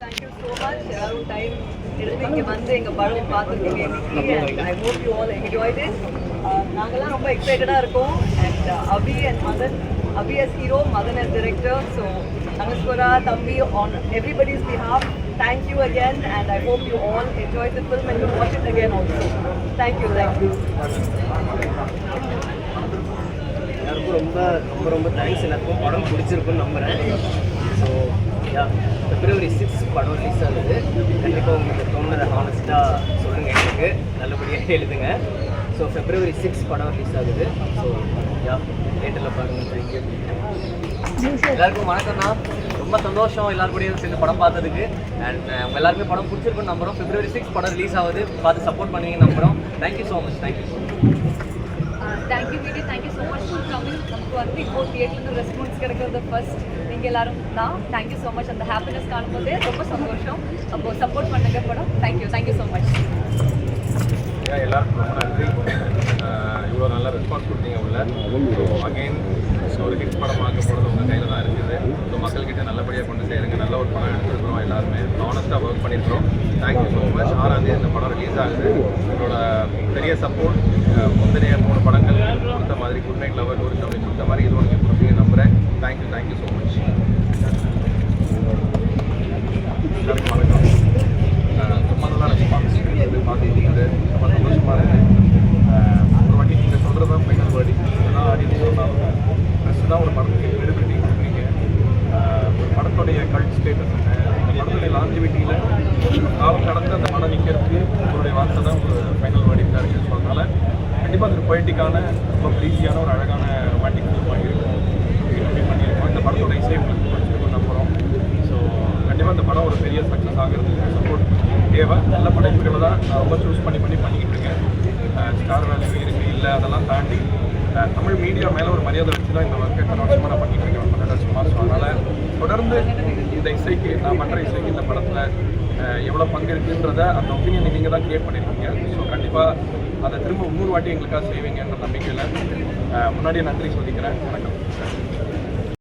Thank you so much. Our time எடுத்து வந்து எங்க படம் பார்த்துருக்கீங்க and I hope you all enjoyed it. நாங்கெல்லாம் ரொம்ப எக்ஸைட்டடா இருக்கோம் and Abhi as hero, Madan as director. So Anushwara, Thambi, on everybody's behalf, thank you again and I hope you all enjoyed the film and will watch it again also. Thank you. எல்லாருக்கும் ரொம்ப thanks. எல்லாருக்கும் படம் பிடிச்சிருக்குன்னு நம்புகிறேன். So February 6 படம் release ஆகுது. கண்டிப்பாக உங்களுக்கு தோணுறதை ஹானஸ்ட்டாக சொல்லுங்கள், எங்களுக்கு நல்லபடியாக எழுதுங்க. ஸோ February 6 படம் ரிலீஸ் ஆகுது. ஸோ தேட்டரில் பாருங்கள். தேங்க்யூ. எல்லாருக்கும் வணக்கம்ண்ணா. ரொம்ப சந்தோஷம் எல்லாருக்கூடையும் சேர்ந்து படம் பார்த்ததுக்கு. அண்ட் உங்கள் எல்லாருமே படம் பிடிச்சிருக்குன்னு நம்புகிறோம். February 6 படம் ரிலீஸ் ஆகுது. பார்த்து சப்போர்ட் பண்ணுவீங்கன்னு நம்புகிறோம். Thank you so much. Thank you Vijay, thank you so much for coming. நமக்கு வந்து இப்போ தியேட்டர்ல ரெஸ்பான்ஸ் கிடைக்கிறது ஃபர்ஸ்ட் நீங்கள் எல்லாரும் தான். Thank you so much. அந்த ஹாப்பினஸ் காணும்போதே ரொம்ப சந்தோஷம். அப்போ சப்போர்ட் பண்ணுங்க படம். Thank you so much. எல்லாருக்கும் ரொம்ப நன்றி. இவ்வளோ நல்லா ரெஸ்பான்ஸ் கொடுத்தீங்க உள்ள. ஸோ அகெயின் ஒரு ஹிட் படம் பார்க்க போகிறது உங்கள் கையில் தான் இருக்குது. ஸோ மக்கள்கிட்ட நல்லபடியாக கொண்டு சேருங்க. நல்ல ஒரு படம் எடுத்துருக்கிறோம். எல்லாருமே ஆனஸ்ட்டாக ஒர்க் பண்ணியிருக்கிறோம். Thank you so much. 6ஆம் தேதி இந்த படம் ரிலீஸ் ஆகுது. உங்களோட பெரிய சப்போர்ட் முந்தைய 3 படங்கள் கொடுத்த மாதிரி குட் நைட் லவர் ஒரு கம்பெனி கொடுத்த மாதிரி இது ஒன்று கொடுப்பீங்க நம்புகிறேன். Thank you so much. எல்லாருக்கும் வணக்கம். ரொம்ப நல்லா ரெஸ்பான்ஸ் பார்த்துக்கிட்டு ரொம்ப சந்தோஷமாக இருக்குது. ஒரு வாட்டி நீங்கள் சொல்கிறது தான் ஃபைனல் வேர்டி. இதெல்லாம் அப்படின்னு சொன்னாலும் ப்ளஸ் தான் ஒரு படத்துக்கு கிரெடிபிலிட்டி கொடுக்குறீங்க. ஒரு படத்துடைய கல்ட் ஸ்டேட்டஸ் இந்த படத்துடைய லாஞ்சிவிட்டியில் காலம் கடந்து அந்த படம் நிற்கிறதுக்கு உங்களுடைய வார்த்தை தான் ஒரு ஃபைனல் வேர்டிக்காக இருக்குது. ஸோ அதனால் கண்டிப்பாக அது ஒரு பொய்டிக்கான ரொம்ப ப்ரீஸியான ஒரு அழகான ரொமான்டிக் ஃபிலிமாக இருக்கும். பண்ணியிருக்கோம். இந்த படத்தோட இசை உங்களுக்கு பிடிச்சிருக்கும் நம்புகிறோம். ஸோ கண்டிப்பாக இந்த படம் ஒரு பெரிய சக்ஸஸ் ஆகிறதுக்கு சப்போர்ட் தேவை. நல்ல படைப்புகளை தான் நான் ரொம்ப சூஸ் பண்ணிக்கிட்டு இருக்கேன். ஸ்டார் வேல்யூ இருக்குது இல்லை அதெல்லாம் தாண்டி தமிழ் மீடியா மேலே ஒரு மரியாதை வச்சு தான் இந்த ஒர்க்கை இத்தனை வருஷமாக நான் பண்ணிகிட்டு இருக்கேன். 12 வருஷமாக. ஸோ அதனால் தொடர்ந்து இந்த இசைக்கு நான் பண்ணுற இசைக்கு இந்த படத்தில் எவ்வளோ பங்கு இருக்குன்றத அந்த ஒப்பீனியனை நீங்கள் தான் கிரியேட் பண்ணியிருக்கீங்க. ஸோ கண்டிப்பாக அதை திரும்ப 3 வாட்டி எங்களுக்காக செய்வீங்கன்ற நம்பிக்கையில் முன்னாடியே நன்றி சொல்லிக்கிறேன். வணக்கம்.